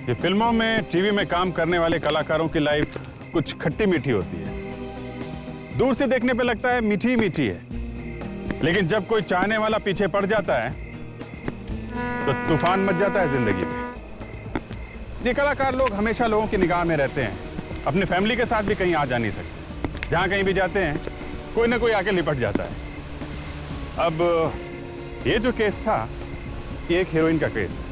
ये फिल्मों में, टीवी में काम करने वाले कलाकारों की लाइफ कुछ खट्टी मीठी होती है। दूर से देखने पे लगता है मीठी ही मीठी है, लेकिन जब कोई चाहने वाला पीछे पड़ जाता है तो तूफान मच जाता है जिंदगी में। ये कलाकार लोग हमेशा लोगों की निगाह में रहते हैं, अपनी फैमिली के साथ भी कहीं आ जा नहीं सकते। जहां कहीं भी जाते हैं कोई ना कोई आके लिपट जाता है। अब ये जो केस था, ये एक हीरोइन का केस है।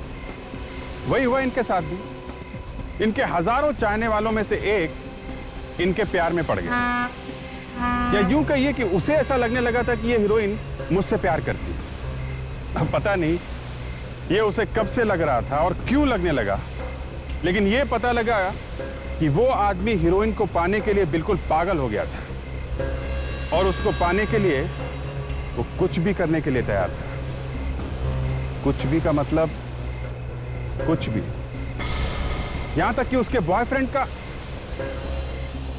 वही हुआ इनके साथ भी। इनके हजारों चाहने वालों में से एक इनके प्यार में पड़ गया, या यूं कहिए कि उसे ऐसा लगने लगा था कि ये हीरोइन मुझसे प्यार करती है। अब पता नहीं ये उसे कब से लग रहा था और क्यों लगने लगा, लेकिन ये पता लगा कि वो आदमी हीरोइन को पाने के लिए बिल्कुल पागल हो गया था, और उसको पाने के लिए वो कुछ भी करने के लिए तैयार था। कुछ भी का मतलब कुछ भी, यहां तक कि उसके बॉयफ्रेंड का।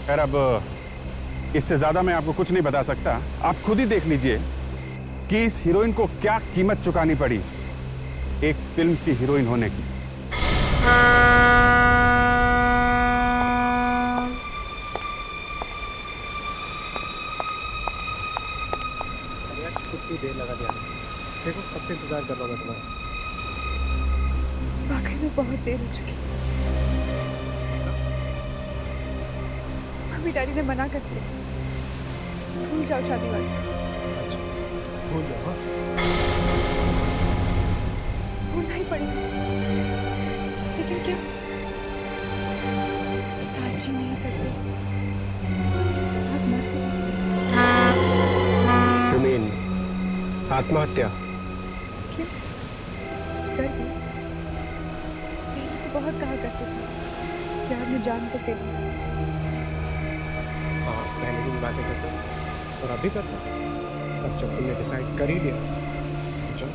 खैर, अब इससे ज्यादा मैं आपको कुछ नहीं बता सकता। आप खुद ही देख लीजिए कि इस हीरोइन को क्या कीमत चुकानी पड़ी एक फिल्म की हीरोइन होने की। कितनी देर लगा दिया, देखो कब से इंतजार कर रहा हूं मैं तुम्हारा। वाकई में बहुत देर हो चुकी। अभी डैडी ने मना कर दिया, भूल जाओ शादी वाली। भूल जाओ। हाँ? भूलना ही पड़ेगा, लेकिन क्या? साथ जी नहीं सकते, साथ मर भी सकते। You mean आत्महत्या? क्यों? डर गई? पीली तो बहुत कहा करते थे, प्यार में जान तो दे दी। हाँ, पहले दिन बातें करते और अभी करता। अब जब तुमने डिसाइड कर ही लिया, चलो।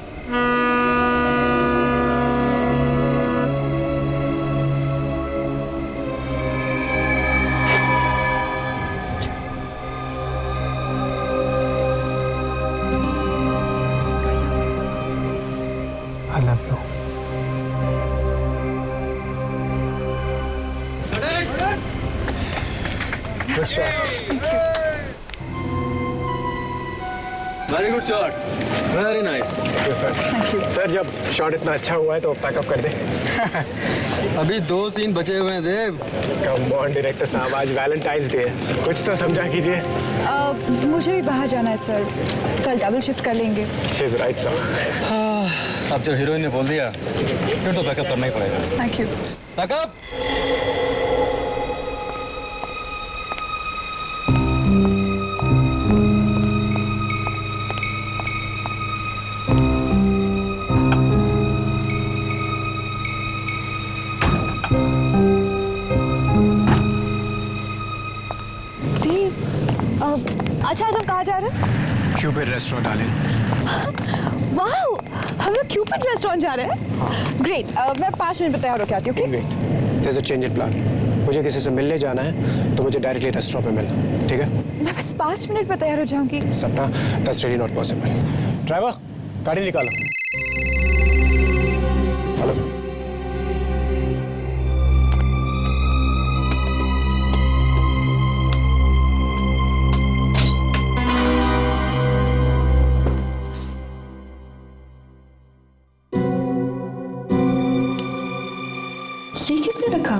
I love you. Good shot. Very good shot, very nice. Thank you, sir. Sir, जब शॉट इतना अच्छा हुआ है तो पैकअप कर दे। अभी 2 सीन बचे हुए हैं देव। कम ऑन डायरेक्टर साहब, आज वैलेंटाइंस डे है, कुछ तो समझा कीजिए। मुझे भी बाहर जाना है सर, कल डबल शिफ्ट कर लेंगे। She is right, sir. अब जब हीरोइन ने बोल दिया फिर तो बैकअप करना ही पड़ेगा। Thank you. बैकअप। अच्छा, आज हम कहाँ जा रहे हैं? Cupid restaurant darling. वाओ, हम लोग क्यूपिड रेस्टोरेंट जा रहे हैं। ग्रेट, मैं 5 मिनट में तैयार होकर आती हूँ। Okay? Great. There's a change in plan. मुझे किसी से मिलने जाना है तो मुझे डायरेक्टली रेस्टोरेंट पे मिलना, ठीक है? मैं बस 5 मिनट में तैयार हो जाऊंगी। सपना, that's really not possible. Driver, गाड़ी निकालो। हेलो। ये किसने रखा?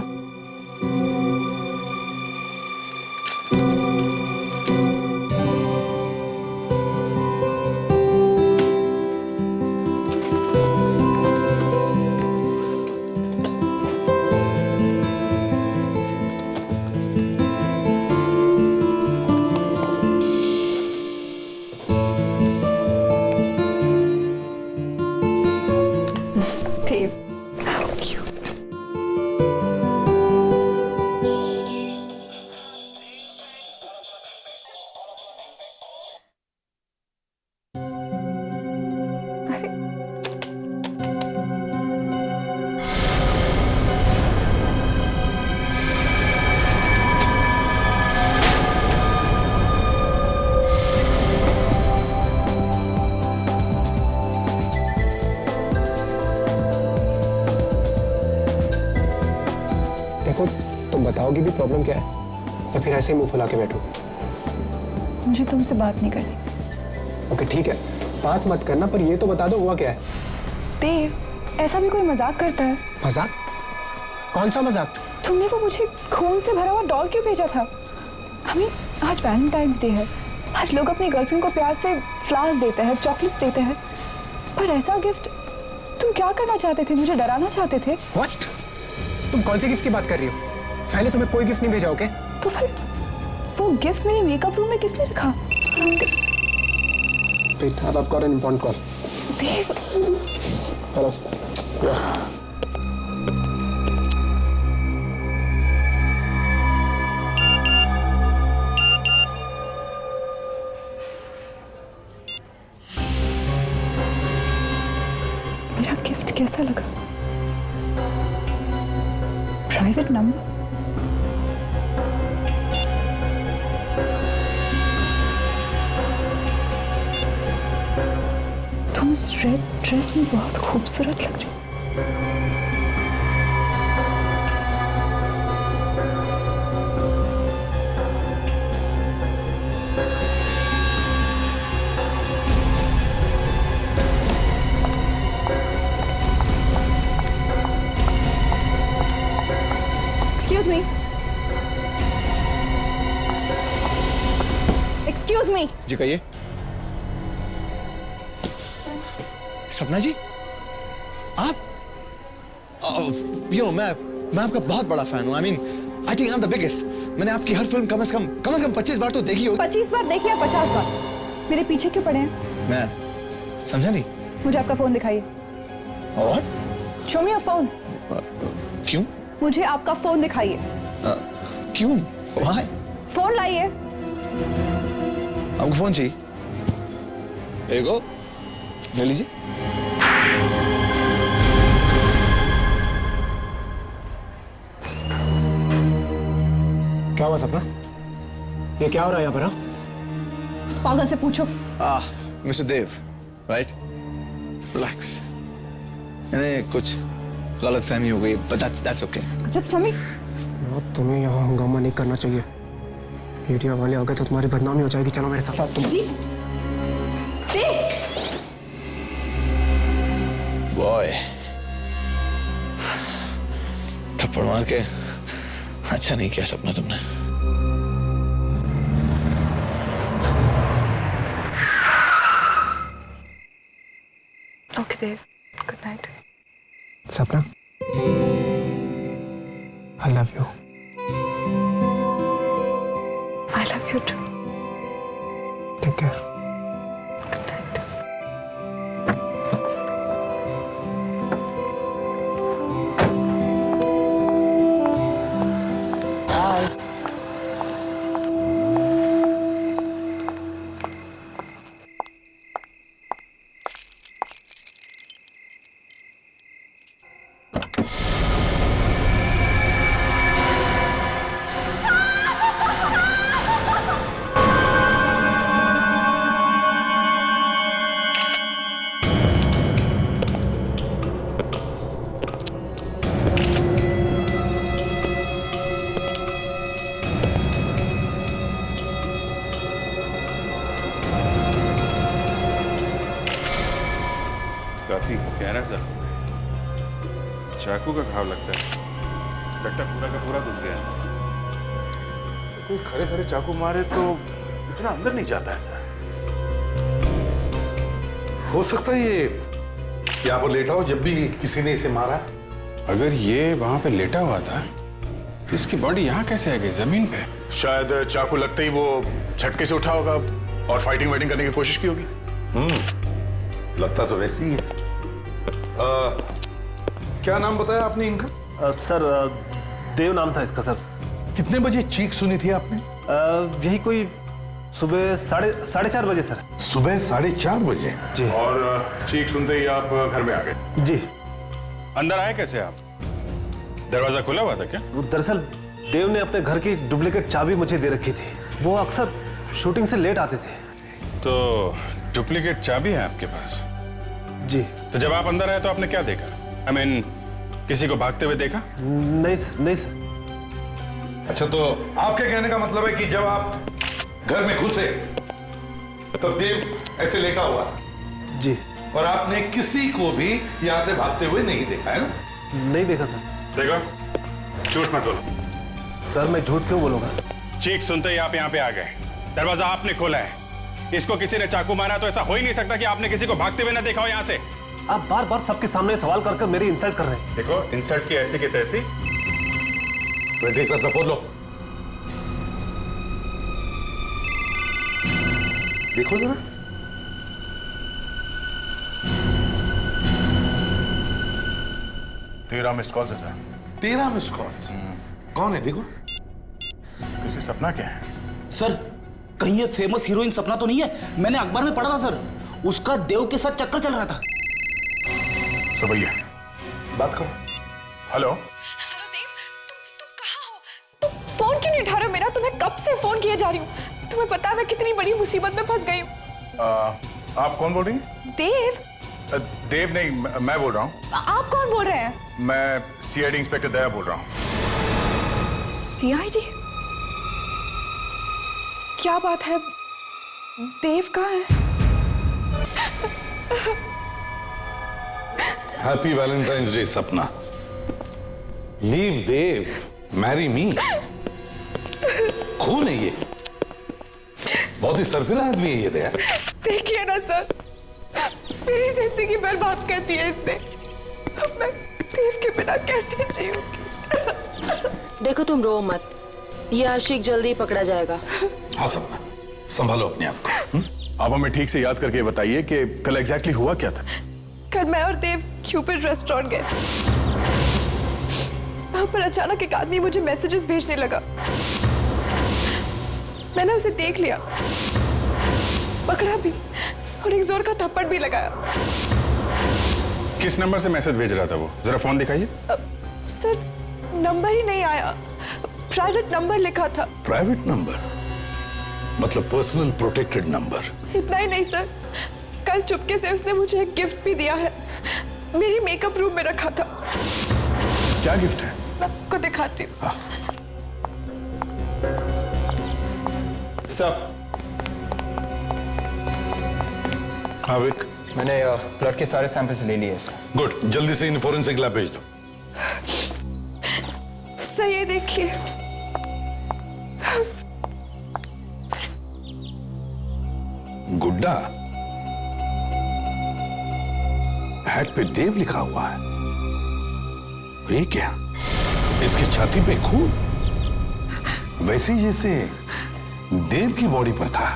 How cute. देखो तुम बताओगी भी प्रॉब्लम क्या है या फिर ऐसे ही मुंह फुला के बैठो? मुझे तुमसे बात नहीं करनी। ओके ठीक है, बात मत करना, पर ये तो बता दो हुआ क्या है। देव, ऐसा भी कोई मजाक करता है? मजाक? कौन सा मजाक? तुमने वो मुझे खून से भरा हुआ डॉल क्यों भेजा था? आज वैलेंटाइंस डे है, आज लोग अपनी गर्लफ्रेंड को प्यार से फ्लावर्स देते हैं, चॉकलेट्स देते हैं, पर ऐसा गिफ्ट तुम क्या करना चाहते थे? मुझे डराना चाहते थे? What? तुम कौन से गिफ्ट की बात कर रही हो? मैंने तुम्हें कोई गिफ्ट नहीं भेजा, ओके? तो फिर वो गिफ्ट मेरे मेकअप रूम में किसने रखा? Wait, I've got an important call. Dev, Hello. Yeah. मेरा गिफ्ट कैसा लगा? Private number? तुम इस रेड ड्रेस में बहुत खूबसूरत लग रही हो। Excuse me. Excuse me. जी कहिए। सपना जी, आप मैं आपका बहुत बड़ा फैन हूँ। I think I am the biggest. मैंने आपकी हर फिल्म कम से कम 25 बार तो देखी होगी। 25 बार देखिए, 50 बार। मेरे पीछे क्यों पड़े हैं? मैं समझा नहीं। मुझे आपका फोन दिखाइए। और Show me your phone. क्यों? मुझे आपका फोन दिखाइए। क्यों? Why? फोन लाइए। आपको फोन चाहिए? Here you go. ले लीजिए। क्या हुआ सपना? ये क्या हो रहा है यहाँ पर? इस पागल से पूछो। मिस्टर देव, राइट? रिलैक्स। नहीं, कुछ गलतफहमी हो गई, but that's okay. गलतफहमी? तुम्हें यहाँ हंगामा नहीं करना चाहिए। मीडिया वाले आ गए तो तुम्हारी बदनामी हो जाएगी। चलो मेरे साथ। तुम बॉय, थप्पड़ मार के अच्छा नहीं किया सपना तुमने। ओके देव, गुड नाइट। सपना, I love you. I love you too. Take care. Good night. काफी गहरा जख्म है, चाकू का घाव लगता है, चट्टा पूरा का पूरा घुस गया। कोई खड़े खड़े चाकू मारे तो इतना अंदर नहीं जाता ऐसा। हो सकता है ये यहाँ पर लेटा हो जब भी किसी ने इसे मारा। अगर ये वहां पे लेटा हुआ था, इसकी बॉडी यहाँ कैसे आ गई जमीन पे? शायद चाकू लगते ही वो झटके से उठा होगा और फाइटिंग वाइटिंग करने की कोशिश की होगी। लगता तो वैसे ही है। क्या नाम बताया आपने इनका? सर देव नाम था इसका सर। कितने बजे चीख सुनी थी आपने? यही कोई सुबह साढ़े चार बजे सर। सुबह 4:30 बजे जी। और चीख सुनते ही आप घर में आ गए? जी। अंदर आए कैसे आप? दरवाजा खुला हुआ था क्या? दरअसल देव ने अपने घर की डुप्लीकेट चाबी मुझे दे रखी थी। वो अक्सर शूटिंग से लेट आते थे। तो डुप्लीकेट चाबी है आपके पास? जी। तो जब आप अंदर आए तो आपने क्या देखा? I mean, किसी को भागते हुए देखा? नहीं सर। अच्छा, तो आपके कहने का मतलब है कि जब आप घर में घुसे तो देव ऐसे लेटा हुआ था जी। और आपने किसी को भी यहां से भागते हुए नहीं देखा, है ना? नहीं देखा सर। देखो, झूठ मत बोलो। सर मैं झूठ क्यों बोलूंगा? चीख सुनते ही आप यहाँ पे आ गए। दरवाजा आपने खोला है। इसको किसी ने चाकू मारा तो ऐसा हो ही नहीं सकता कि आपने किसी को भागते हुए ना देखा हो यहाँ से। आप बार बार सबके सामने सवाल कर मेरी इंसल्ट कर रहे हैं। देखो, इंसल्ट की ऐसी की तैसी। बेटे का फोन लो, देखो जरा। तेरह मिस्ड कॉल है सर। 13 missed calls. कौन है देखो? किसी सपना क्या है? सर कहीं ये फेमस हीरोइन सपना तो नहीं है? मैंने अखबार में पढ़ा था सर, उसका देव के साथ चक्कर चल रहा था। सब भैया बात करो। हेलो। हेलो देव, तुम कहाँ हो? तुम फोन क्यों नहीं उठा रहे हो मेरा? तुम्हें कब से फोन किए जा रही हूँ। तुम्हें पता है मैं कितनी बड़ी मुसीबत में फंस गई हूँ। आप कौन बोल रही हैं? देव? देव नहीं, मैं बोल रहा हूँ। आप कौन बोल रहे हैं? मैं सीआईडी इंस्पेक्टर दया बोल रहा हूँ। सीआईडी? क्या बात है? देव कहाँ है? हैप्पी वैलेंटाइंस डे सपना। लीव देव, मैरी मी। खून है ये, बहुत ही सरफिरा आदमी है ये दया। देखिए ना सर, मेरी जिंदगी बर्बाद कर दी है इसने। अब मैं देव के बिना कैसे जीऊंगी? देखो तुम रो मत, ये आशिक जल्दी पकड़ा जाएगा। हाँ सपना, संभालो अपने आप को। आप हमें ठीक से याद करके बताइए कि कल एग्जैक्टली हुआ क्या था? कल मैं और देव क्यूपिड रेस्टोरेंट गए थे। वहां पर अचानक एक आदमी मुझे मैसेजेस भेजने लगा। मैंने उसे देख लिया, पकड़ा भी और एक जोर का थप्पड़ भी लगाया। किस नंबर से मैसेज भेज रहा था वो? जरा फोन दिखाइए। सर नंबर ही नहीं आया, प्राइवेट नंबर लिखा था। प्राइवेट नंबर मतलब पर्सनल प्रोटेक्टेड नंबर? इतना ही नहीं सर, कल चुपके से उसने मुझे एक गिफ्ट भी दिया है। मेरी मेकअप रूम में रखा था। क्या गिफ्ट है? मैं आपको दिखाती हूँ। सर हाँ विक, मैंने ब्लड के सारे सैंपल्स ले लिए सर। गुड, जल्दी से इन फोरेंसिक लैब भेज दो। सर ये देखिए, गुड्डा, हैट पे देव लिखा हुआ है। ये क्या? इसकी छाती पे खून, वैसे ही जैसे देव की बॉडी पर था।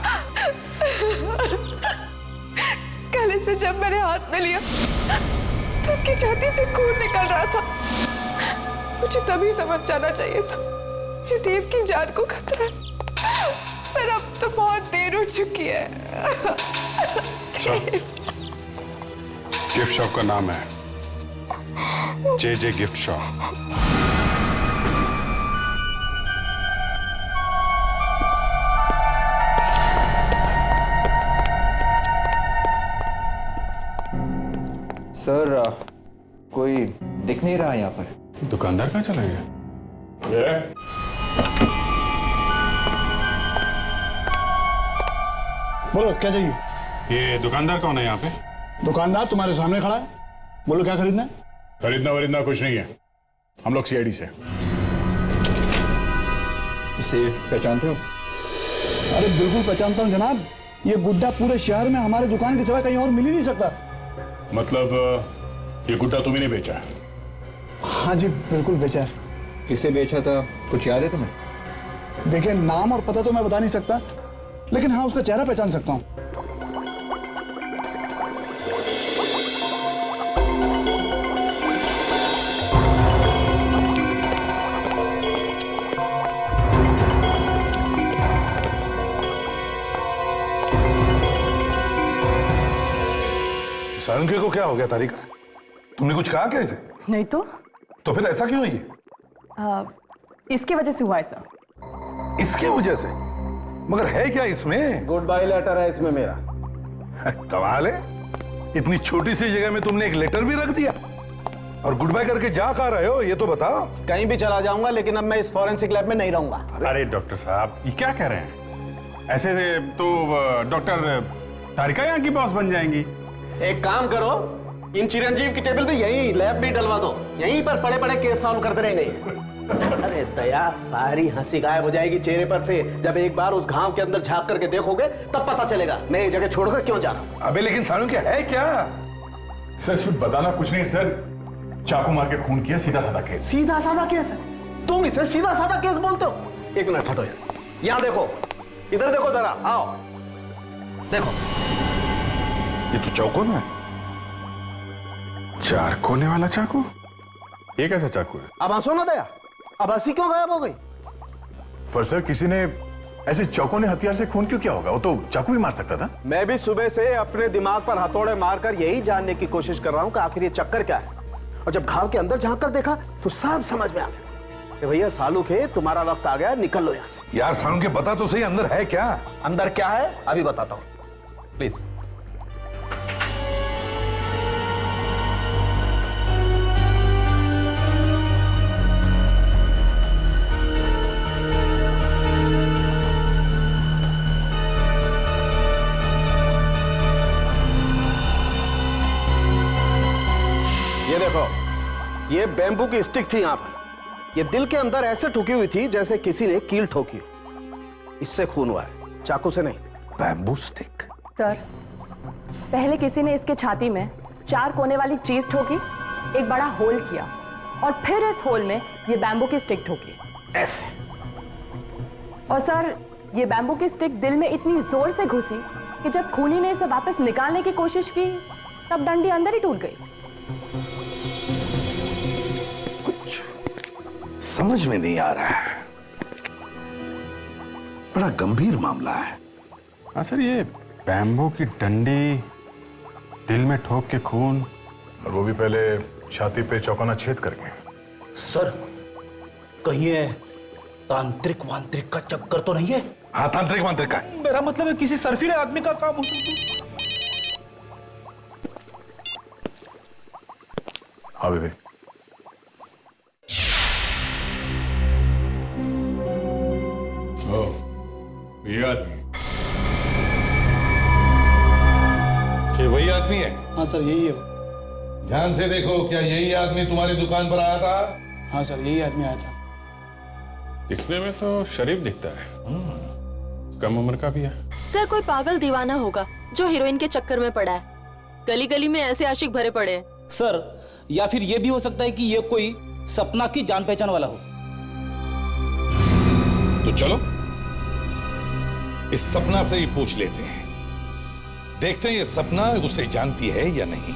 कल इसे जब मैंने हाथ में लिया तो उसकी छाती से खून निकल रहा था। मुझे तभी समझ जाना चाहिए था कि देव की जान को खतरा है, पर अब तो बहुत देर हो चुकी है। गिफ्ट शॉप का नाम है जे गिफ्ट शॉप। सर कोई दिख नहीं रहा यहाँ पर। दुकानदार कहाँ चला गया? बोलो क्या चाहिए? ये दुकानदार कौन है यहाँ पे? दुकानदार तुम्हारे सामने खड़ा है, बोलो क्या खरीदना है? खरीदना वरीदना कुछ नहीं है, हम लोग सीआईडी से। इसे पहचानते हो? अरे बिल्कुल पहचानता हूँ जनाब, ये गुड्डा पूरे शहर में हमारे दुकान के सिवा कहीं और मिल ही नहीं सकता। मतलब ये गुड्डा तुम्हें नहीं बेचा? हाँ जी बिल्कुल बेचा है। किसे बेचा था कुछ याद है तुम्हें? देखिए नाम और पता तो मैं बता नहीं सकता, लेकिन हाँ उसका चेहरा पहचान सकता हूँ। सारंगी को क्या हो गया तारिका? तुमने कुछ कहा क्या इसे? नहीं तो फिर ऐसा क्यों है? इसकी वजह से हुआ है सर। इसकी वजह से? मगर है क्या इसमें? गुड बाय लेटर है इसमें मेरा। कमाल है, इतनी छोटी सी जगह में तुमने एक लेटर भी रख दिया। और गुड बाय करके जा कहाँ रहे हो ये तो बताओ। कहीं भी चला जाऊंगा, लेकिन अब मैं इस फॉरेंसिक लैब में नहीं रहूंगा। अरे डॉक्टर साहब ये क्या कह रहे हैं? ऐसे तो डॉक्टर तारिका यहाँ की बॉस बन जाएंगी। एक काम करो, इन चिरंजीव की टेबल पे यहीं लैब भी डलवा दो, यहीं पर पड़े पड़े केस सॉल्व करते रहेंगे। अरे दया, सारी हंसी गायब हो जाएगी चेहरे पर से जब एक बार उस घाव के अंदर झांक करके देखोगे, तब पता चलेगा मैं ये जगह छोड़कर क्यों जा रहा हूं। अबे लेकिन सानू क्या है क्या? सर इसमें बताना कुछ नहीं सर, चाकू मार के खून किया, सीधा साधा केस। सीधा साधा केस है? तुम इसे सीधा साधा केस बोलते हो? एक मिनट हटो यार, यहां देखो, इधर देखो जरा, आओ देखो। ये तो चौकोन है। 4 कोने वाला चाकू? ये कैसा चाकू है? अब हंसो ना दया, अब हंसी क्यों गायब हो गई? पर सर किसी ने ऐसे चौकोने हथियार से खून क्यों किया होगा? वो तो चाकू भी मार सकता था। मैं भी सुबह से अपने दिमाग पर हथौड़े मारकर यही जानने की कोशिश कर रहा हूं कि आखिर ये चक्कर क्या है। और जब घाव के अंदर झांक कर देखा तो सब समझ में आ गया कि भैया सालू के तुम्हारा वक्त आ गया, निकल लो यहां से। यार सानू के बता तो सही, अंदर है क्या? अंदर क्या है अभी बताता हूं, प्लीज। ये देखो, ये बैम्बू की स्टिक थी यहां पर। ये दिल के अंदर ऐसे ठुकी हुई थी जैसे किसी ने कील ठोकी हो। इससे खून हुआ है, चाकू से नहीं। Bamboo stick? सर, पहले किसी ने इसके छाती में 4 कोने वाली चीज ठोकी, एक बड़ा होल किया और फिर इस होल में ये बैम्बू की स्टिक ठोकी ऐसे। और सर, ये बैम्बू की स्टिक दिल में इतनी जोर से घुसी कि जब खूनी ने इसे वापस निकालने की कोशिश की तब डंडी अंदर ही टूट गई। समझ में नहीं आ रहा है, बड़ा गंभीर मामला है। हाँ सर, ये बैम्बू की डंडी दिल में ठोक के खून, और वो भी पहले छाती पे चौकोना छेद करके। सर कहीं ये तांत्रिक वांत्रिक का चक्कर तो नहीं है? हाँ, तांत्रिक वांत्रिक का। मेरा मतलब है किसी सरफिरे आदमी का काम हो सकता है। हाँ बेबी। ये आदमी क्या वही आदमी है? हाँ सर, यही है। ध्यान से देखो, क्या यही आदमी तुम्हारी दुकान पर आया था? हाँ सर, यही आदमी आया था। दिखने में तो शरीफ दिखता है, कम उम्र का भी है। सर, कोई पागल दीवाना होगा जो हीरोइन के चक्कर में पड़ा है। गली गली में ऐसे आशिक भरे पड़े हैं। सर, या फिर यह भी हो सकता है कि ये कोई सपना की जान पहचान वाला हो। तो चलो इस सपना से ही पूछ लेते हैं, देखते हैं ये सपना उसे जानती है या नहीं।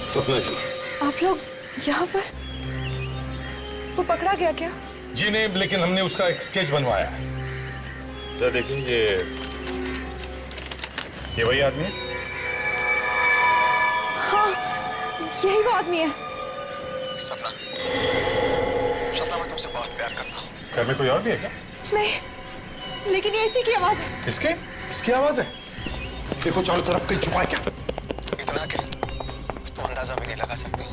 सपना जी, आप लोग यहाँ पर? वो पकड़ा गया क्या? जी नहीं, लेकिन हमने उसका एक स्केच बनवाया है। जरा देखिए, ये वही आदमी है? हाँ, यही वो आदमी है। सपना, सपना मैं तुमसे बहुत प्यार करता हूँ। घर में कोई और भी है क्या? नहीं, लेकिन ये इसी की आवाज है। इसकी आवाज है? देखो चारों तरफ कहीं छुपा है क्या? इतना के तुम अंदाजा भी नहीं लगा सकती।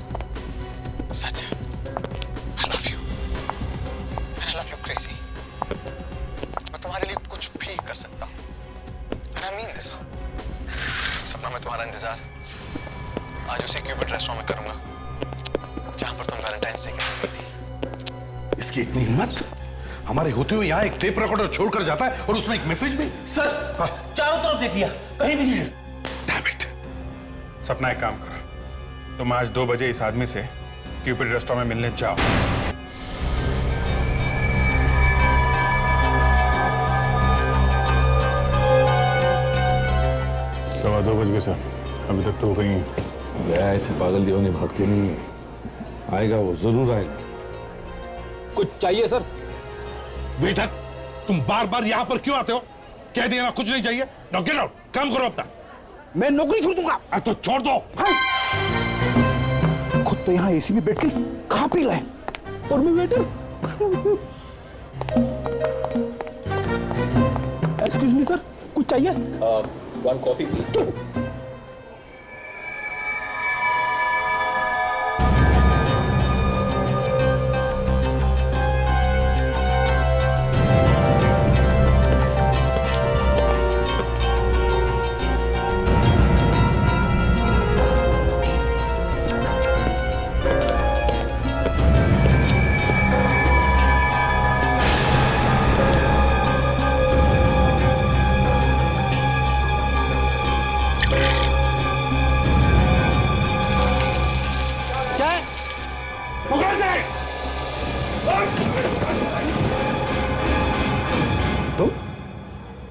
सच है, I love you and I love you crazy। मैं तुम्हारे लिए कुछ भी कर सकता हूँ and I mean this। सपना, मैं तुम्हारा इंतजार आज उसी क्यूपिड रेस्टोरेंट में करूंगा जहां पर तुम वैलेंटाइंस डे के दिन थी। इसकी इतनी हिम्मत, हमारे होते हुए यहाँ एक टेप रिकॉर्डर छोड़कर जाता है और उसमें एक मैसेज भी। सर, चारों तरफ देख लिया, कहीं भी नहीं है। Damn it। सपना, एक काम करो, तुम आज 2 बजे इस आदमी से क्यूपिड रेस्टोरेंट में मिलने जाओ। 2:15 बज गए सर, अभी तक तो कहीं। गया ऐसे पागल दीवाने भागते नहीं है, आएगा वो, जरूर आएगा। कुछ चाहिए सर? वेटर, तुम बार बार यहाँ पर क्यों आते हो? कह दिया ना कुछ नहीं चाहिए। नाउ गेट आउट, काम करो अपना। मैं नौकरी छोड़ दूंगा। तो छोड़ दो। तो यहाँ एसी में बैठ के खा पी रहे और मैं वेटर। एक्सक्यूज मी सर, कुछ चाहिए? 1 कॉफी प्लीज।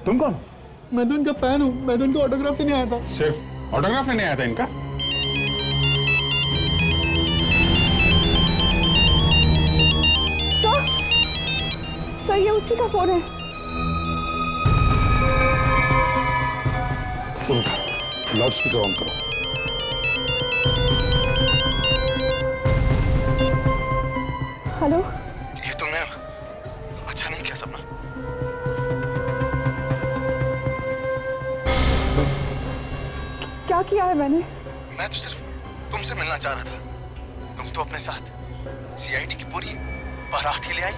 तुम कौन? मैं तो इनका फैन हूँ, मैं तो इनका ऑटोग्राफ लेने आया था। सिर्फ ऑटोग्राफ लेने आया था इनका? सर ये उसी का फोन है। उनका लाउड स्पीकर ऑन करो। हेलो, ये तुमने अच्छा नहीं किया सपना। क्या किया है मैंने? मैं तो सिर्फ तुमसे मिलना चाह रहा था। तुम तो अपने साथ सीआईडी की पूरी बारात ही ले आई।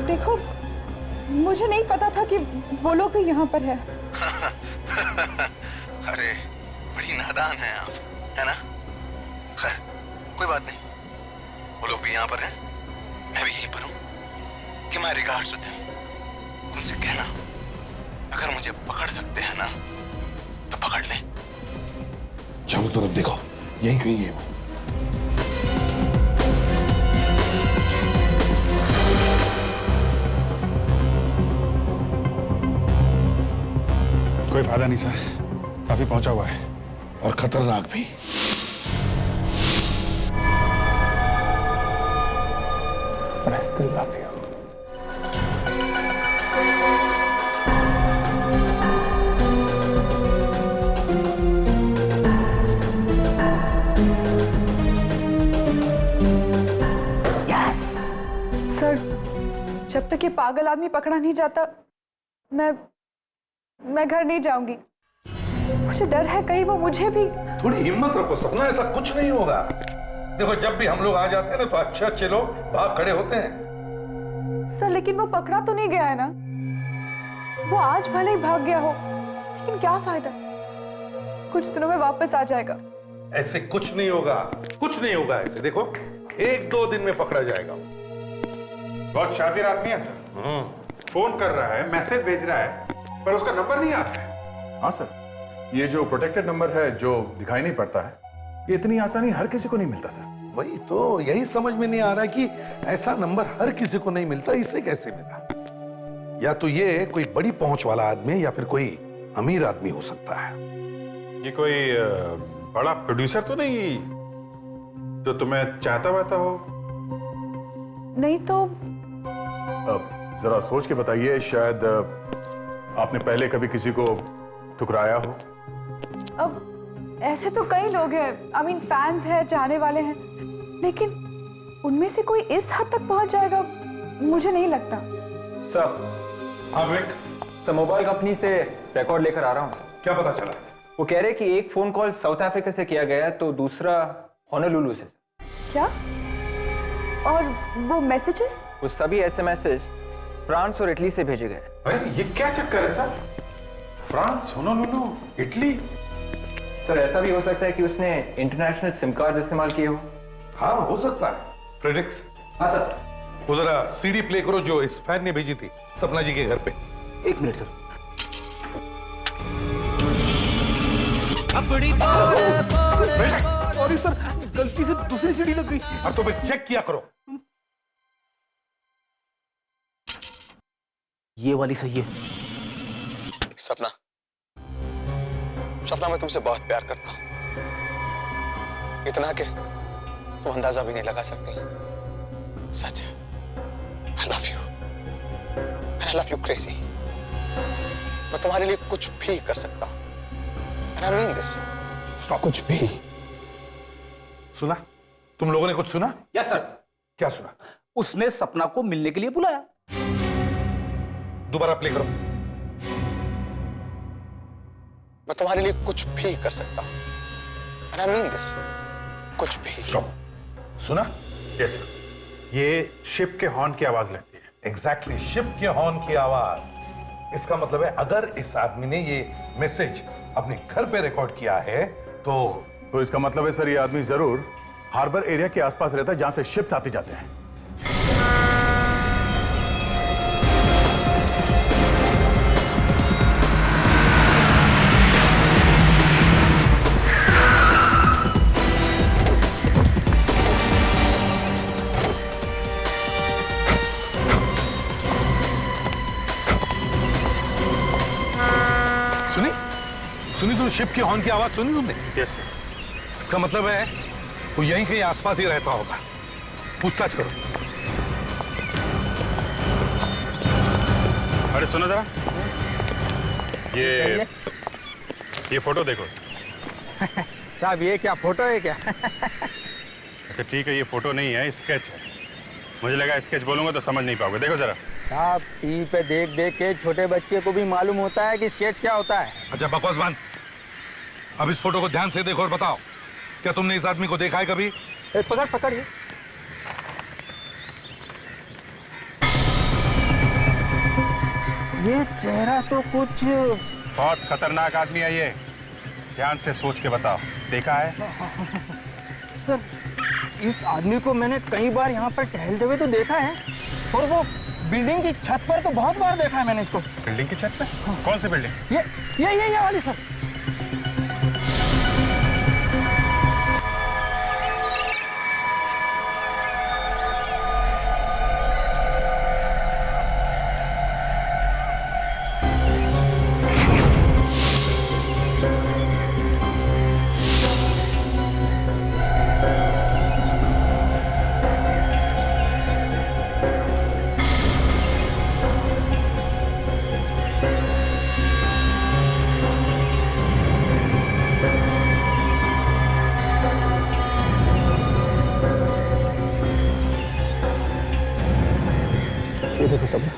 देखो, मुझे नहीं पता था कि वो लोग भी यहाँ पर है। अरे बड़ी नादान है आप, है ना? खैर कोई बात नहीं, वो लोग भी यहाँ पर हैं, मैं भी यहीं पर हूँ। कि माय रिगार्ड्स टू देम। उनसे कहना अगर मुझे पकड़ सकते हैं ना तो पकड़ ले। चारों तरफ देखो, यहीं कहीं है वो। कोई फायदा नहीं सर, काफी पहुंचा हुआ है और खतरनाक भी। I still love you. Sir, जब तक ये पागल आदमी पकड़ा नहीं जाता मैं घर नहीं जाऊंगी। मुझे डर है कहीं वो मुझे भी। थोड़ी हिम्मत रखो सपना, ऐसा कुछ नहीं होगा। देखो जब भी हम लोग आ जाते हैं ना तो अच्छे अच्छे लोग भाग खड़े होते हैं। सर लेकिन वो पकड़ा तो नहीं गया है ना? वो आज भले ही भाग गया हो, लेकिन क्या फायदा? कुछ दिनों में वापस आ जाएगा। ऐसे कुछ नहीं होगा, कुछ नहीं होगा ऐसे। देखो 1-2 दिन में पकड़ा जाएगा। बहुत शातिर आदमी है सर। फोन कर रहा है, मैसेज भेज रहा है, पर उसका नंबर नहीं आता है। हाँ सर, ये जो प्रोटेक्टेड नंबर है जो दिखाई नहीं पड़ता है, ये इतनी आसानी हर किसी को नहीं मिलता सर। वही तो, यही समझ में नहीं आ रहा कि ऐसा नंबर हर किसी को नहीं मिलता, इसे कैसे मिला? या तो ये कोई बड़ी पहुंच वाला आदमी या फिर कोई अमीर आदमी हो सकता है। ये कोई बड़ा प्रोड्यूसर तो नहीं जो तुम्हें चाहता वाता हो? नहीं तो जरा सोच के बताइए, शायद आपने पहले कभी किसी को ठुकराया हो। अब ऐसे तो कई लोग हैं, आई मीन फैंस हैं, चाहने वाले हैं, लेकिन उनमें से कोई इस हद तक पहुंच जाएगा मुझे नहीं लगता। सर, हाँ विक, सर मोबाइल कंपनी से रिकॉर्ड लेकर आ रहा हूँ। क्या पता चला? वो कह रहे कि एक फोन कॉल साउथ अफ्रीका से किया गया तो दूसरा होनोलुलु से। क्या? और वो मैसेजेस? वो सभी एसएमएसेस फ्रांस और इटली से भेजे गए। अरे ये क्या चक्कर है sir? France, Honolulu, Italy? Sir ऐसा भी हो सकता है कि उसने इंटरनेशनल सिम कार्ड इस्तेमाल किए हो। हाँ हो सकता है। फ्रेडरिक्स, हाँ सर। वो जरा सीडी प्ले करो जो इस फैन ने भेजी थी सपना जी के घर पे। 1 मिनट सर। सॉरी सर, गलती से दूसरी सीडी लग गई। अब तो भाई चेक किया करो। ये वाली सही है। सपना, सपना मैं तुमसे बहुत प्यार करता हूं, इतना कि तुम अंदाजा भी नहीं लगा सकती। सच है, I love you and I love you crazy। मैं तुम्हारे लिए कुछ भी कर सकता हूं and I mean this। Stop. कुछ भी सुना? तुम लोगों ने कुछ सुना? Yes sir. क्या सुना? उसने सपना को मिलने के लिए बुलाया। दोबारा प्ले करो। मैं तुम्हारे लिए कुछ भी कर सकता हूं। And I mean this. कुछ भी। स्टॉप। सुना? यस सर, ये शिप के हॉर्न की आवाज लगती है। एग्जैक्टली, शिप के हॉर्न की आवाज। इसका मतलब है अगर इस आदमी ने ये मैसेज अपने घर पे रिकॉर्ड किया है तो इसका मतलब है सर, ये आदमी जरूर हार्बर एरिया के आसपास रहता है जहां से शिप्स आते जाते हैं। सुनी तुम शिप के हॉर्न की आवाज सुनी तुमने? Yes sir. इसका मतलब है वो यहीं कहीं आसपास ही रहता होगा। पूछताछ करो। अरे सुनो जरा, ये फोटो देखो। साहब ये क्या फोटो है क्या? अच्छा ठीक है, ये फोटो नहीं है, स्केच है। मुझे लगा स्केच बोलूंगा तो समझ नहीं पाओगे। देखो जरा। साहब टीवी पे देख देख के छोटे बच्चे को भी मालूम होता है कि स्केच क्या होता है। अच्छा बकवास बंद। अब इस फोटो को ध्यान से देखो और बताओ, क्या तुमने इस आदमी को देखा है कभी? पकड़ पकड़ ये चेहरा तो कुछ बहुत खतरनाक आदमी है ये। ध्यान से सोच के बताओ, देखा है? सर इस आदमी को मैंने कई बार यहाँ पर टहलते हुए तो देखा है, और वो बिल्डिंग की छत पर तो बहुत बार देखा है मैंने इसको। बिल्डिंग की छत पे? हाँ। कौन सी बिल्डिंग? ये वाली सर। ये देखो सपना,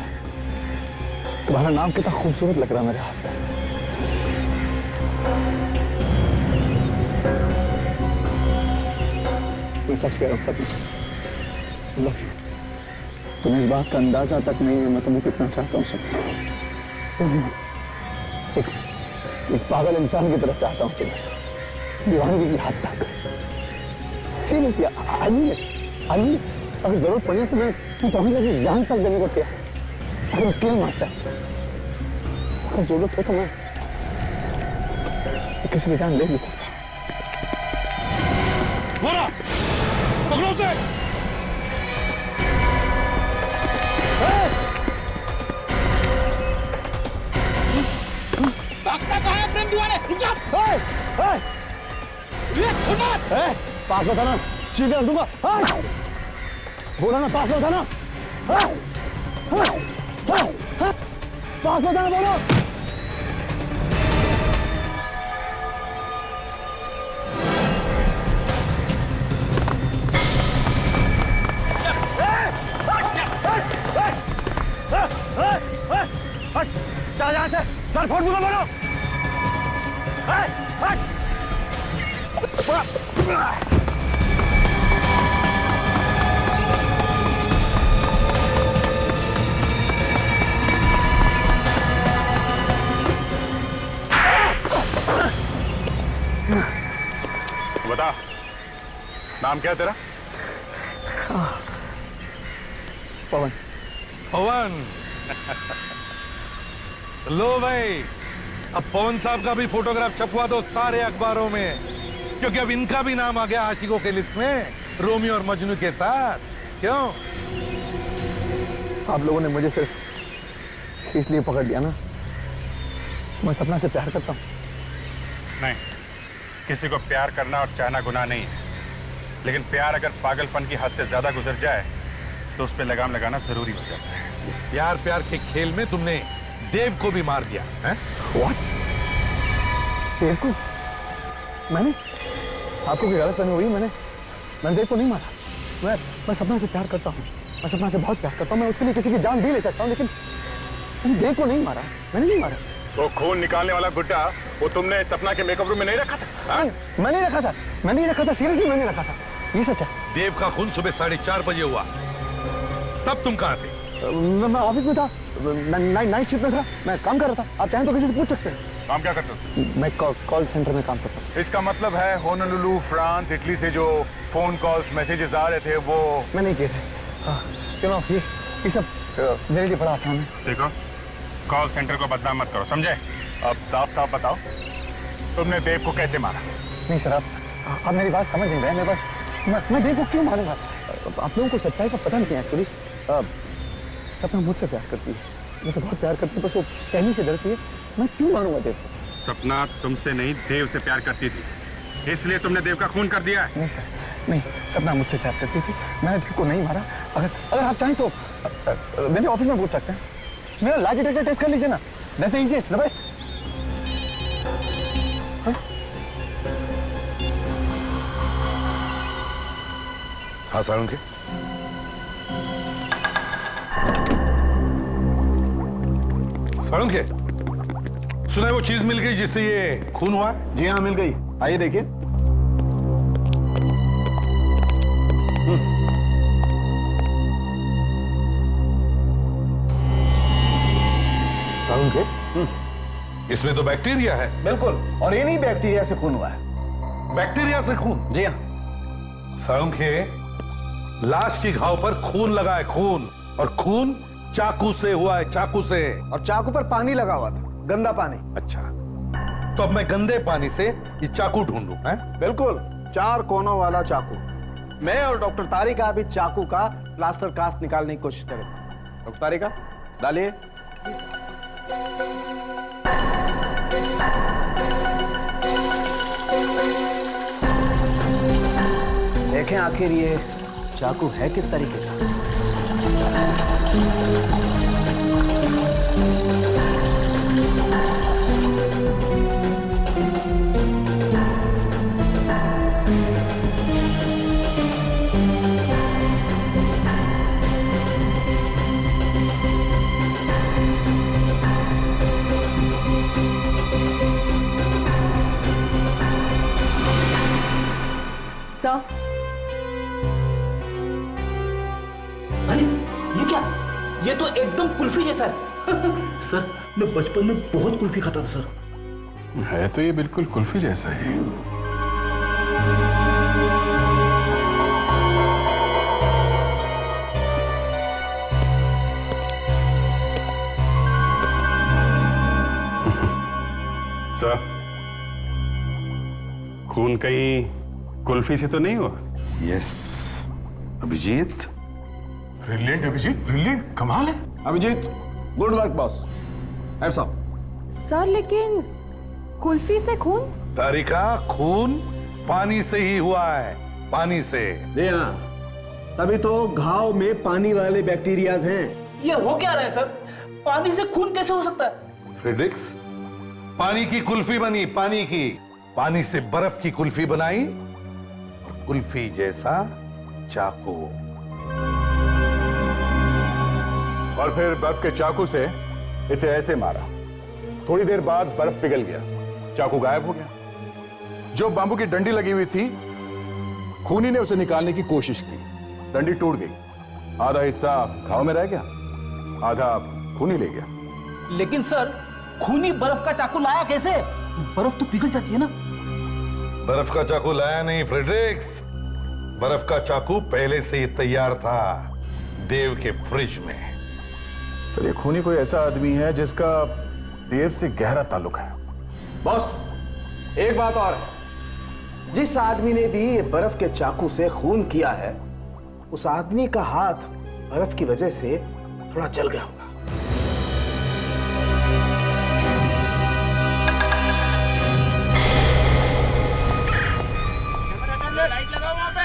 तुम्हारा नाम कितना खूबसूरत लग रहा है मेरे हाथ में। मैं सच कह रहा हूँ सपना, लव यू। तुम्हें इस बात का अंदाजा तक नहीं है मैं तुम्हें कितना चाहता हूँ सपना। एक पागल इंसान की तरह चाहता हूँ तुम्हें, दीवानगी की हद तक। सीरियसली, अगर जरूरत पड़ी तो मैं तुम्हें अपनी जान तक देने को तैयार। अगर किल मार सकता, अगर जरूरत हो तो मैं किसी की जान ले भी सकता। गोरा, पकड़ो उसे। भागता कहाँ है प्रेम दीवाने? रुक जा। पास में था ना, चीख कर दूंगा। बोला ना पास में था ना, पास में था ना, बोलो। चल यहाँ से, सर फोन दूंगा, बोलो। बता, नाम क्या है तेरा? पवन। पवन। लो भाई, अब पवन साहब का भी फोटोग्राफ छपवा दो सारे अखबारों में, क्योंकि अब इनका भी नाम आ गया आशिकों के लिस्ट में, रोमियो और मजनू के साथ। क्यों? आप लोगों ने मुझे सिर्फ इसलिए पकड़ लिया ना, मैं सपना से प्यार करता हूँ। नहीं, किसी को प्यार करना और चाहना गुनाह नहीं है, लेकिन प्यार अगर पागलपन की हद से ज्यादा गुजर जाए तो उस पर लगाम लगाना जरूरी हो जाता है। प्यार प्यार के खेल में तुमने देव को भी मार दिया है? What? देव को? मैंने आपको कोई गलतफहमी हुई? मैंने देव को नहीं मारा। मैं सपना से प्यार करता हूँ, मैं सपना से बहुत प्यार करता हूँ, मैं उसके लिए किसी की जान भी ले सकता हूँ, लेकिन मैंने देव को नहीं मारा, मैंने नहीं मारा। तो खून निकालने वाला गुड्डा वो तुमने सपना के मेकअप रूम में नहीं रखा था? मैं नहीं रखा था, सीरियसली मैंने रखा था, ये सच है। देव का खून सुबह 4:30 बजे हुआ, तब तुम कहाँ थे? मैं ऑफिस में था, नाइट शिफ्ट में था, मैं काम कर रहा था। आप चाहें तो किसी से पूछ सकते हैं। काम क्या करते हो? मैं कॉल सेंटर में काम करता हूँ। इसका मतलब है होनोलुलु, फ्रांस, इटली से जो फोन कॉल्स मैसेजेस आ रहे थे वो मैं नहीं किए थे। क्यों ये सब मेरे लिए बड़ा आसान है। देखो, कॉल सेंटर को बदनाम मत करो, समझे? अब साफ साफ बताओ, तुमने देव को कैसे मारा? नहीं सर, आप मेरी बात समझ नहीं रहे। मेरे पास मैं देव को क्यों मारूंगा? आप लोगों को सच्चाई का पता नहीं है एक्चुअली। सपना मुझसे प्यार करती है, मुझसे बहुत प्यार करती है, बस वो कहने से डरती है। मैं क्यों मारूंगा देव को? सपना तुमसे नहीं, देव से प्यार करती थी, इसलिए तुमने देव का खून कर दिया है। नहीं सर, नहीं, सपना मुझसे प्यार करती थी, मैंने देव को नहीं मारा। अगर आप चाहें तो मेरे ऑफिस में पूछ सकते हैं। मेरा लाई डिटेक्टर टेस्ट कर लीजिए ना, that's the easiest, the best. हाँ साळुंखे, साळुंखे, सुना है वो चीज मिल गई जिससे ये खून हुआ? जी हाँ, मिल गई। आइए देखिए। साळुंखे, इसमें तो बैक्टीरिया है। बिल्कुल, और ये नहीं बैक्टीरिया से खून हुआ है। बैक्टीरिया से खून? जी हाँ। साळुंखे, लाश की घाव पर खून लगा है, खून, और खून चाकू से हुआ है, चाकू से। और चाकू पर पानी लगा हुआ था, गंदा पानी। अच्छा, तो अब मैं गंदे पानी से ये चाकू ढूंढूं? हैं? बिल्कुल, 4 कोनों वाला चाकू। मैं और डॉक्टर तारिका अभी चाकू का प्लास्टर कास्ट निकालने की कोशिश करेंगे। डॉक्टर तारिका, डालिए। देखें आखिर ये चाकू है किस तरीके का। सर, अरे ये क्या? ये तो एकदम कुल्फी जैसा है। सर, मैं बचपन में बहुत कुल्फी खाता था सर। है तो ये बिल्कुल कुल्फी जैसा ही। सर, खून कहीं कुल्फी से तो नहीं हुआ? Yes Abhijit. Brilliant Abhijit, brilliant, कमाल है। Abhijit, good work boss. Hats off. Sir लेकिन कुल्फी से खून? तारिका, खून पानी से ही हुआ है, पानी से। जी हाँ, तभी तो घाव में पानी वाले बैक्टीरियाज हैं। ये हो क्या रहा है सर? पानी से खून कैसे हो सकता है? फ्रेडरिक्स, पानी की कुल्फी बनी, पानी की, पानी से बर्फ की कुल्फी बनाई, और कुल्फी जैसा चाकू। और फिर बर्फ के चाकू से इसे ऐसे मारा। थोड़ी देर बाद बर्फ पिघल गया, चाकू गायब हो गया। जो बांबू की डंडी लगी हुई थी, खूनी ने उसे निकालने की कोशिश की, डंडी टूट गई, आधा हिस्सा घाव में रह गया, आधा खूनी ले गया। लेकिन सर, खूनी बर्फ का चाकू लाया कैसे? बर्फ तो पिघल जाती है ना। बर्फ का चाकू लाया नहीं फ्रेडरिक्स, बर्फ का चाकू पहले से ही तैयार था देव के फ्रिज में। सर, ये खूनी कोई ऐसा आदमी है जिसका देव से गहरा ताल्लुक है। बॉस, एक बात और है, जिस आदमी ने भी ये बर्फ के चाकू से खून किया है, उस आदमी का हाथ बर्फ की वजह से थोड़ा जल गया होगा। लाइट लगाओ वहां पे।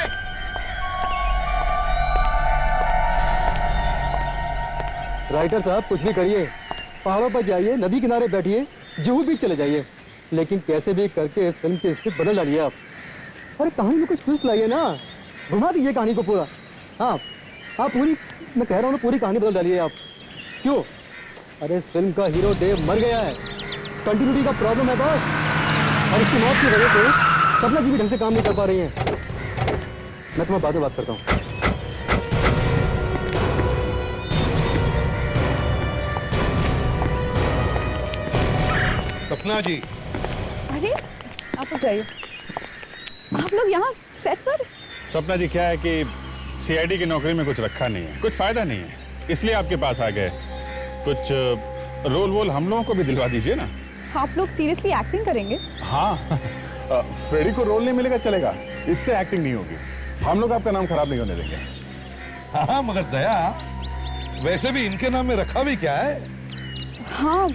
राइटर साहब, कुछ भी करिए, पहाड़ों पर जाइए, नदी किनारे बैठिए, जुहू बीच चले जाइए, लेकिन कैसे भी करके इस फिल्म की स्क्रिप्ट बदल डालिए आप। अरे कहानी में कुछ ट्विस्ट लाइए ना, घुमा दीजिए कहानी को पूरा। हाँ आप पूरी, मैं कह रहा हूँ ना, पूरी कहानी बदल डालिए आप। क्यों? अरे इस फिल्म का हीरो देव मर गया है, कंटिन्यूटी का प्रॉब्लम है बस, और उसकी मौत की वजह से सपना जी भी ढंग से काम नहीं कर पा रही हैं। मैं तुम्हें बाद में बात करता हूँ। सपना जी। अरे आप जाइए, आप लोग यहाँ सेट पर? सपना जी, क्या है कि सीआईडी की नौकरी में कुछ रखा नहीं है, कुछ फायदा नहीं है, इसलिए आपके पास आ गए। कुछ रोल वोल हम लोगों को भी दिलवा दीजिए ना। आप लोग सीरियसली एक्टिंग करेंगे? हाँ फ्रेडी को रोल नहीं मिलेगा चलेगा, इससे एक्टिंग नहीं होगी। हम लोग आपका नाम खराब नहीं होने देंगे। हाँ मगर दया, वैसे भी इनके नाम में रखा भी क्या है? हाँ,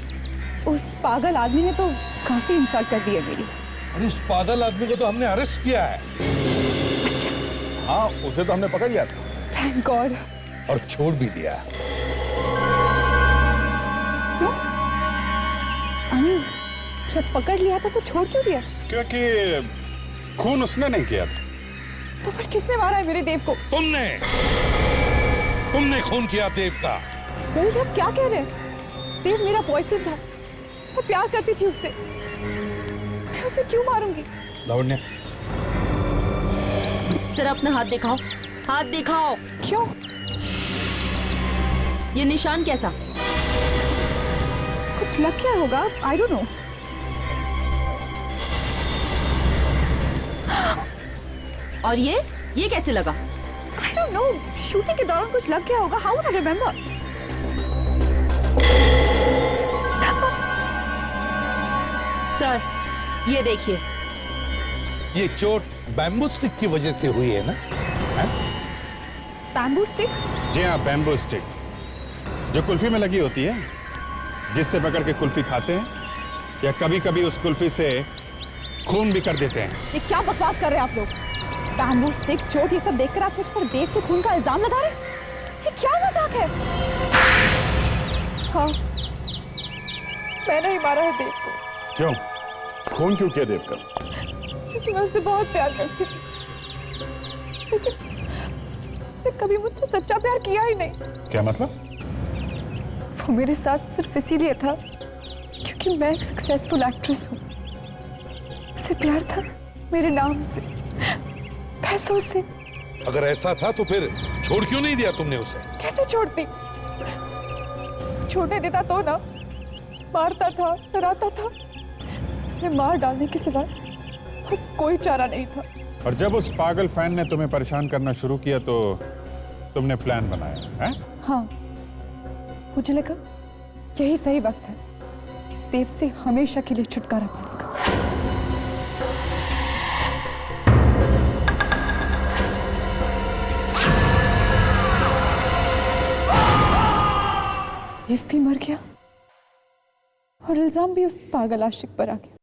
उस पागल आदमी ने तो काफी इंसल्ट कर दी है मेरी। अरे उस पागल आदमी को तो हमने अरेस्ट किया है। अच्छा। हाँ, उसे तो हमने पकड़ लिया था। Thank God. और छोड़ भी दिया। क्यों? जब पकड़ लिया था तो छोड़ क्यों दिया? क्योंकि खून उसने नहीं किया था। तो फिर किसने मारा है मेरे देव को? तुमने खून किया देव का। सर आप क्या कह रहे हैं? देव मेरा बॉयफ्रेंड था, मैं प्यार करती थी उससे, मैं उसे क्यों मारूंगी? लावण्या, जरा अपना हाथ दिखाओ, हाथ दिखाओ। क्यों? ये निशान कैसा? कुछ लग गया होगा, आई डोंट नो। और ये कैसे लगा? आई डोंट नो, शूटिंग के दौरान कुछ लग गया होगा। How would I remember? Sir ये देखिए, ये चोट बैम्बू स्टिक की वजह से हुई है ना? Bamboo stick? जी हाँ, बैम्बू स्टिक, जो कुल्फी में लगी होती है, जिससे पकड़ के कुल्फी खाते हैं, या कभी कभी उस कुल्फी से खून भी कर देते हैं। ये क्या बकवास कर रहे हैं आप लोग? बैम्बू स्टिक, चोट, ये सब देखकर आप मुझ पर देव के खून का इल्जाम लगा रहे हैं? ये क्या मजाक है? हाँ, मैंने ही मारा है देव को। क्यों? खून क्यों किया देव का? क्योंकि मैं उससे बहुत प्यार करती थी, लेकिन कभी मुझसे सच्चा प्यार किया ही नहीं। क्या मतलब? वो मेरे साथ सिर्फ इसीलिए था क्योंकि मैं एक सक्सेसफुल एक्ट्रेस हूँ। उसे प्यार था मेरे नाम से, पैसों से। अगर ऐसा था तो फिर छोड़ क्यों नहीं दिया तुमने उसे? कैसे छोड़ती? छोड़ने देता तो ना, मारता था, डराता था। उसे मार डालने के सिवा बस कोई चारा नहीं था। और जब उस पागल फैन ने तुम्हें परेशान करना शुरू किया तो तुमने प्लान बनाया है? हाँ, मुझे लगा यही सही वक्त है देव से हमेशा के लिए छुटकारा पाने का। देव भी मर गया और इल्जाम भी उस पागल आशिक पर आ गया।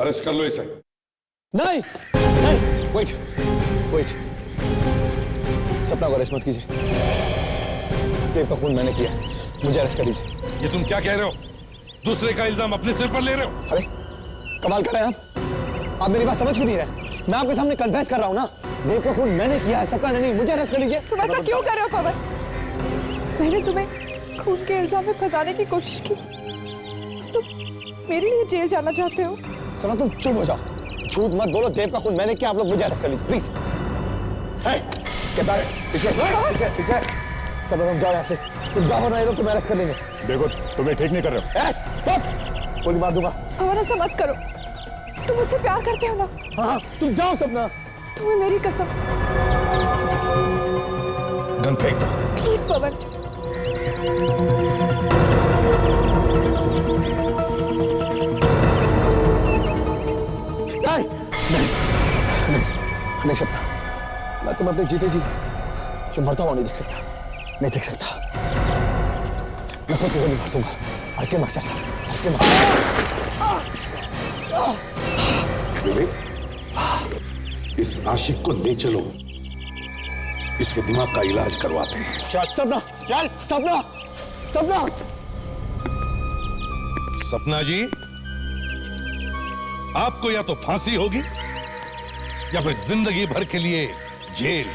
अरेस्ट कर लो इसे। नहीं, नहीं, वेट। सपना को अरेस्ट मत कीजिए। देव का खून मैंने किया, मुझे अरेस्ट कर लीजिए। ये तुम क्या कह रहे हो? दूसरे का इल्जाम अपने सिर पर ले रहे हो? अरे कमाल कर रहे हैं आप मेरी बात समझ क्यों नहीं रहे? मैं आपके सामने कन्फेस कर रहा हूं ना, देव का खून मैंने किया है, सपना ने नहीं। मुझे अरेस्ट कर लीजिए। तुम ऐसा क्यों कर रहे हो पवन? मैंने तुम्हें खून के इल्जाम में फंसाने की कोशिश की, तुम मेरे लिए जेल जाना चाहते हो? सपना तुम चुप हो जाओ, झूठ मत बोलो। देव का खून मैंने किया, आप लोग मुझे अरेस्ट कर लीजिए प्लीज। पीछे सपना तुम जाओ यहाँ से, तुम जाओ ना, ये लोग तुम्हें अरेस्ट कर लेंगे। देखो तुम्हें ठीक नहीं कर रहे हो। गोली मार दूंगा। पवन ऐसा मत करो, तुम मुझसे प्यार करते हो ना? हाँ, तुम जाओ सपना। तुम्हें मेरी कसम। गन फेंक दो प्लीज पवन। नहीं सपना, मैं तुम अपने जीते जी जो मरता हुआ नहीं देख सकता, नहीं देख सकता। मैं खुद को गोली मार दूंगा। हल्के मार सकता, हल्के मार। इस आशिक को ले चलो, इसके दिमाग का इलाज करवाते हैं। चल सपना, चल सपना, सपना। सपना जी, आपको या तो फांसी होगी या फिर जिंदगी भर के लिए जेल।